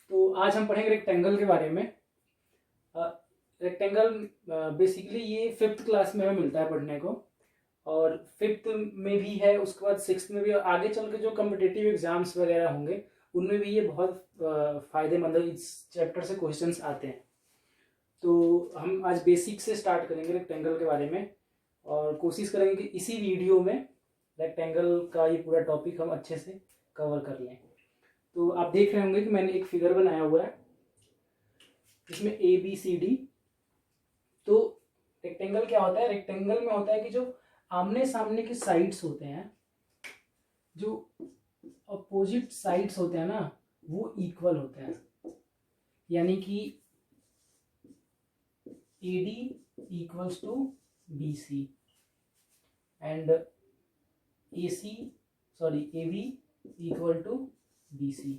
तो आज हम पढ़ेंगे रेक्टेंगल के बारे में। रेक्टेंगल बेसिकली ये 5th क्लास में हमें मिलता है पढ़ने को, और 5th में भी है, उसके बाद 6th में भी, और आगे चल के जो कम्पिटिटिव एग्जाम्स वगैरह होंगे उनमें भी ये बहुत फायदेमंद है। इस चैप्टर से क्वेश्चंस आते हैं। तो हम आज बेसिक से स्टार्ट करेंगे रेक्टेंगल के बारे में, और कोशिश करेंगे कि इसी वीडियो में रेक्टेंगल का ये पूरा टॉपिक हम अच्छे से कवर कर लें। तो आप देख रहे होंगे कि मैंने एक फिगर बनाया हुआ है इसमें ए बी सी डी। तो रेक्टेंगल क्या होता है? रेक्टेंगल में होता है कि जो आमने सामने के साइड्स होते हैं, जो अपोजिट साइड्स होते हैं ना, वो इक्वल होते हैं। यानी कि A D equals to B C and A B equal to B C.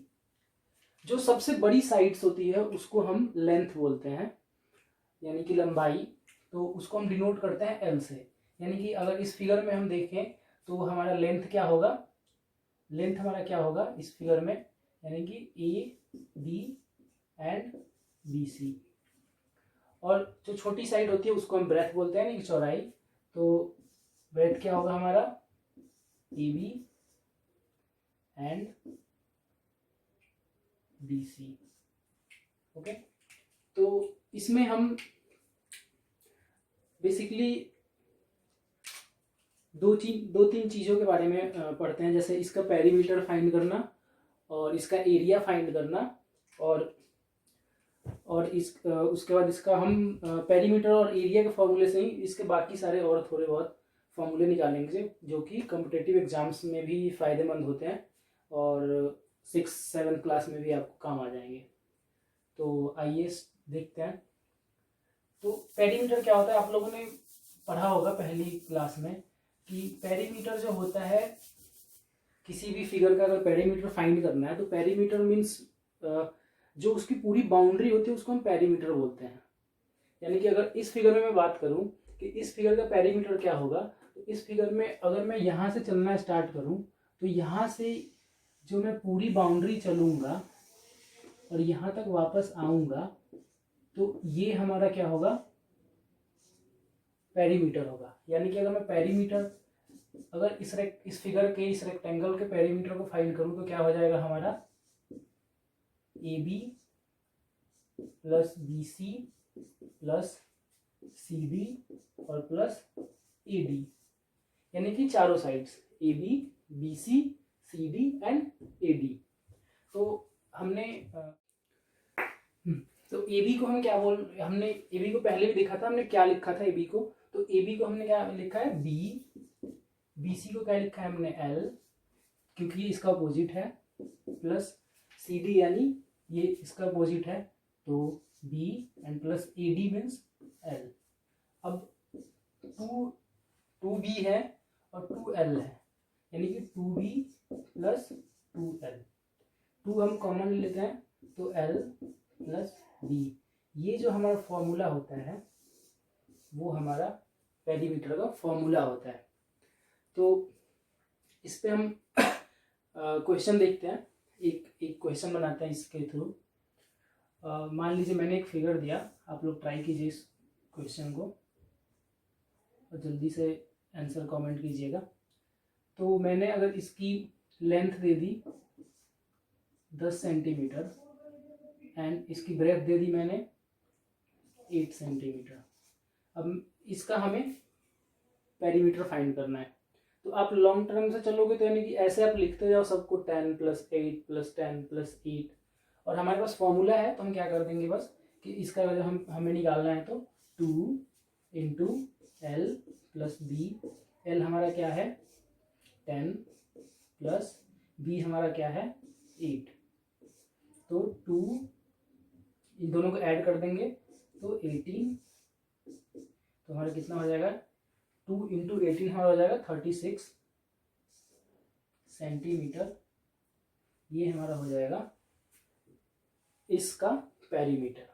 जो सबसे बड़ी साइड्स होती है उसको हम लेंथ बोलते हैं, यानी कि लंबाई। तो उसको हम डिनोट करते हैं एल से। यानी कि अगर इस फिगर में हम देखें तो हमारा लेंथ क्या होगा? लेंथ हमारा क्या होगा इस फिगर में? यानी कि A B and B C. और जो छोटी साइड होती है उसको हम ब्रेथ बोलते हैं, यानी कि चौड़ाई। तो ब्रेथ क्या होगा हमारा? A B and B C. Okay, तो इसमें हम बेसिकली दो तीन चीज़ों के बारे में पढ़ते हैं, जैसे इसका पेरीमीटर फाइंड करना, और इसका एरिया फाइंड करना, और उसके बाद इसका हम पेरीमीटर और एरिया के फॉर्मूले से ही इसके बाकी सारे और थोड़े बहुत फॉर्मूले निकालेंगे, जो कि कॉम्पिटिटिव एग्जाम्स में भी फ़ायदेमंद होते हैं और 6-7 क्लास में भी आपको काम आ जाएंगे। तो आइए देखते हैं। तो पेरीमीटर क्या होता है? आप लोगों ने पढ़ा होगा पहली क्लास में कि पेरीमीटर जो होता है, किसी भी फिगर का अगर पेरीमीटर फाइंड करना है तो पेरीमीटर मीन्स जो उसकी पूरी बाउंड्री होती है उसको हम पेरीमीटर बोलते हैं। यानी कि अगर इस फिगर में मैं बात करूं कि इस फिगर का पेरीमीटर क्या होगा, तो इस फिगर में अगर मैं यहाँ से चलना स्टार्ट करूं तो यहाँ से जो मैं पूरी बाउंड्री चलूँगा और यहाँ तक वापस आऊँगा, तो ये हमारा क्या होगा? पेरीमीटर होगा। यानी कि अगर मैं पेरीमीटर, अगर इस फिगर के, इस रेक्टेंगल के पेरीमीटर को फाइंड करूं तो क्या हो जाएगा हमारा? A B plus B C plus C D और प्लस ए डी। यानी कि चारों sides A B, B C D and A D. तो हमने तो ए बी को हम क्या हमने ए बी को पहले भी देखा था, हमने क्या लिखा था ए बी को? तो ए बी को हमने क्या लिखा है? बी। बी सी को क्या लिखा है हमने? एल, क्योंकि ये इसका अपोजिट है, प्लस सी डी यानी ये इसका अपोजिट है, तो B and plus A D means L. अब टू बी है और 2l है, यानी कि 2b प्लस 2l। 2 हम कॉमन लेते हैं तो l प्लस b। ये जो हमारा फॉर्मूला होता है वो हमारा पेरीमीटर का फॉर्मूला होता है। तो इस पे हम क्वेश्चन देखते हैं। एक क्वेश्चन बनाते हैं इसके थ्रू। मान लीजिए मैंने एक फिगर दिया, आप लोग ट्राई कीजिए इस क्वेश्चन को और जल्दी से आंसर कमेंट कीजिएगा। तो मैंने अगर इसकी length they the 10 centimetre and इसकी ब्रेथ दे दी मैंने 8 सेंटीमीटर। अब इसका हमें पेरीमीटर फाइंड करना है। तो आप लॉन्ग टर्म से चलोगे तो यानी कि ऐसे आप लिखते जाओ सबको 10 + 8 + 10 + 8, और हमारे पास फॉर्मूला है तो हम क्या कर देंगे बस कि इसका वजह हमें निकालना है तो 2 × l + b। l हमारा क्या है? 10 प्लस b हमारा क्या है? 8। तो 2, इन दोनों को ऐड कर देंगे तो 18। तो हमारा कितना हो जाएगा? 2 × 18 हमारा हो जाएगा 36 सेंटीमीटर। ये हमारा हो जाएगा इसका पेरीमीटर।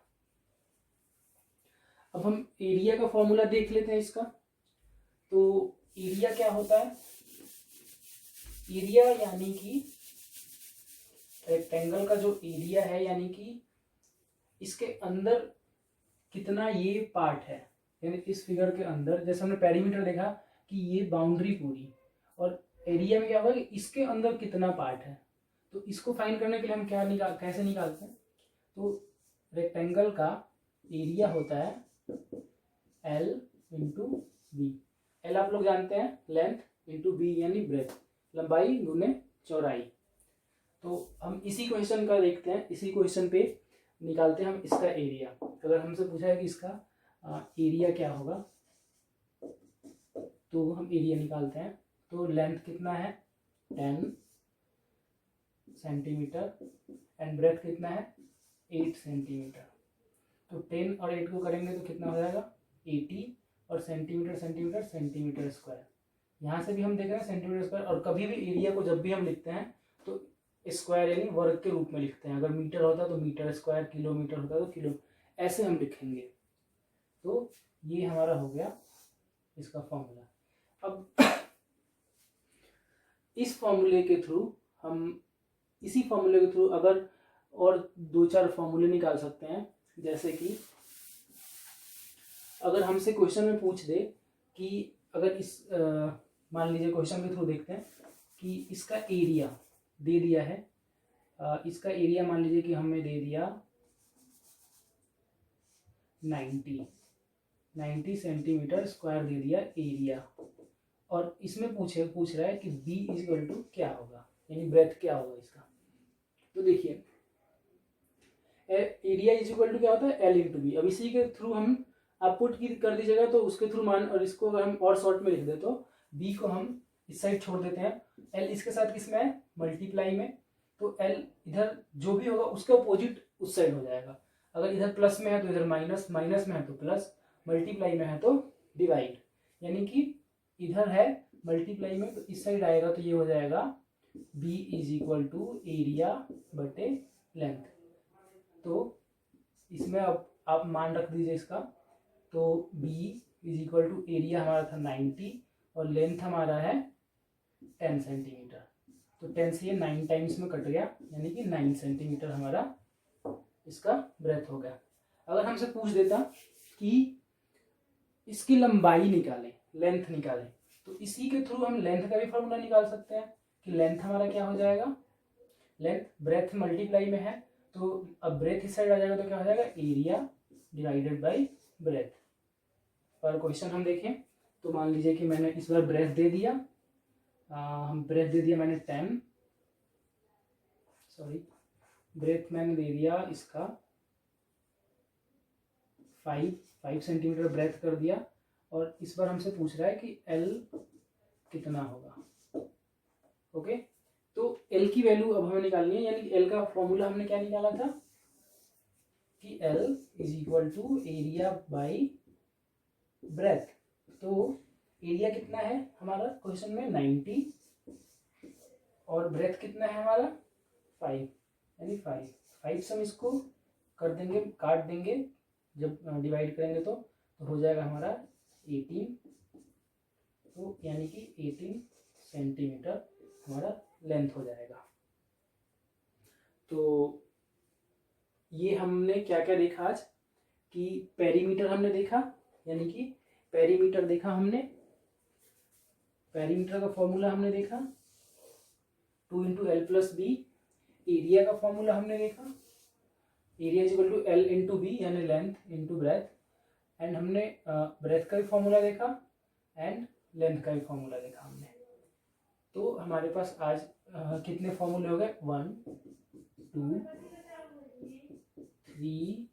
अब हम एरिया का फॉर्मूला देख लेते हैं इसका। तो एरिया क्या होता है? एरिया यानी कि रेक्टेंगल का जो एरिया है यानी कि इसके अंदर कितना ये पार्ट है, यानी इस फिगर के अंदर जैसे हमने पेरीमीटर देखा कि ये बाउंड्री पूरी, और एरिया में क्या होगा कि इसके अंदर कितना पार्ट है। तो इसको फाइंड करने के लिए हम कैसे निकालते हैं, तो रेक्टेंगल का एरिया होता है L इंटू बी। एल आप लोग जानते हैं लेंथ इंटू बी यानी ब्रेथ, लंबाई गुने चौड़ाई। तो हम इसी क्वेश्चन का देखते हैं, इसी क्वेश्चन पे निकालते हैं हम इसका एरिया। अगर हमसे पूछा है कि इसका एरिया क्या होगा तो हम एरिया निकालते हैं। तो लेंथ कितना है 10 सेंटीमीटर एंड ब्रेथ कितना है 8 सेंटीमीटर। तो 10 और 8 को करेंगे तो कितना हो जाएगा 80, और सेंटीमीटर सेंटीमीटर सेंटीमीटर स्क्वायर। यहाँ से भी हम देख रहे हैं सेंटीमीटर स्क्वायर, और कभी भी एरिया को जब भी हम लिखते हैं तो स्क्वायर यानी वर्ग के रूप में लिखते हैं। अगर मीटर होता है तो मीटर स्क्वायर, किलोमीटर होता है तो किलो, ऐसे हम लिखेंगे। तो ये हमारा हो गया इसका फॉर्मूला। अब इस फॉर्मूले के थ्रू हम, इसी फॉर्मूले के थ्रू अगर और 2-4 फॉर्मूले निकाल सकते हैं। जैसे कि अगर हमसे क्वेश्चन में पूछ दे कि अगर इस मान लीजिए क्वेश्चन के थ्रू देखते हैं कि इसका एरिया दे दिया है, इसका एरिया मान लीजिए कि हमें दे दिया 90 सेंटीमीटर स्क्वायर दे दिया एरिया, और इसमें पूछ रहा है कि b इक्वल टू क्या होगा, यानी ब्रेथ क्या होगा इसका। तो देखिए एरिया इज इक्वल टू क्या होता है L इंटू बी। अब इसी के थ्रू हम आप पुट की कर दीजिएगा तो उसके थ्रू मान, और इसको अगर हम और शॉर्ट में लिख दे तो b को हम इस साइड छोड़ देते हैं, L इसके साथ किसमें है मल्टीप्लाई में, तो L इधर जो भी होगा उसके अपोजिट उस साइड हो जाएगा। अगर इधर प्लस में है तो इधर माइनस, माइनस में है तो प्लस, मल्टीप्लाई में है तो डिवाइड, यानी कि इधर है मल्टीप्लाई में तो इस साइड आएगा तो ये हो जाएगा b is equal to area बटे लेंथ। तो इसमें अब आप मान रख दीजिए इसका, तो b is equal to area हमारा था 90 और लेंथ हमारा है 10 सेंटीमीटर। तो 10 से ये 9 टाइम्स में कट गया, यानी कि 9 सेंटीमीटर हमारा इसका ब्रेथ हो गया। अगर हमसे पूछ देता कि इसकी लंबाई निकालें, लेंथ निकालें, तो इसी के थ्रू हम लेंथ का भी फॉर्मूला निकाल सकते हैं कि लेंथ हमारा क्या हो जाएगा, लेंथ ब्रेथ मल्टीप्लाई में है तो अब ब्रेथ इस साइड आ जाएगा तो क्या हो जाएगा एरिया डिवाइडेड बाई ब्रेथ। और क्वेश्चन हम देखें तो मान लीजिए कि मैंने इस बार ब्रेथ दे दिया, हम ब्रेथ दे दिया मैंने 10, सॉरी ब्रेथ मैंने दे दिया इसका 5 सेंटीमीटर ब्रेथ कर दिया, और इस बार हमसे पूछ रहा है कि L कितना होगा। ओके, तो L की वैल्यू अब हमें निकालनी है, यानी L का फॉर्मूला हमने क्या निकाला था कि L is equal to area by breadth. तो एरिया कितना है हमारा क्वेश्चन में 90 और ब्रेथ कितना है हमारा 5, यानी 5 से हम इसको कर देंगे, काट देंगे, जब डिवाइड करेंगे तो हो जाएगा हमारा 18, तो यानी कि 18 सेंटीमीटर हमारा लेंथ हो जाएगा। तो ये हमने क्या क्या देखा आज कि पेरीमीटर हमने देखा, यानी कि पेरीमीटर देखा हमने, पेरीमीटर का फॉर्मूला हमने देखा 2 into L plus B. Area का फॉर्मूला हमने देखा, area is equal to L into B यानी लेंथ इंटू ब्रेथ, एंड हमने ब्रेथ का भी फॉर्मूला देखा एंड लेंथ का भी फॉर्मूला देखा हमने। तो हमारे पास आज कितने फॉर्मूले हो गए 1 2 3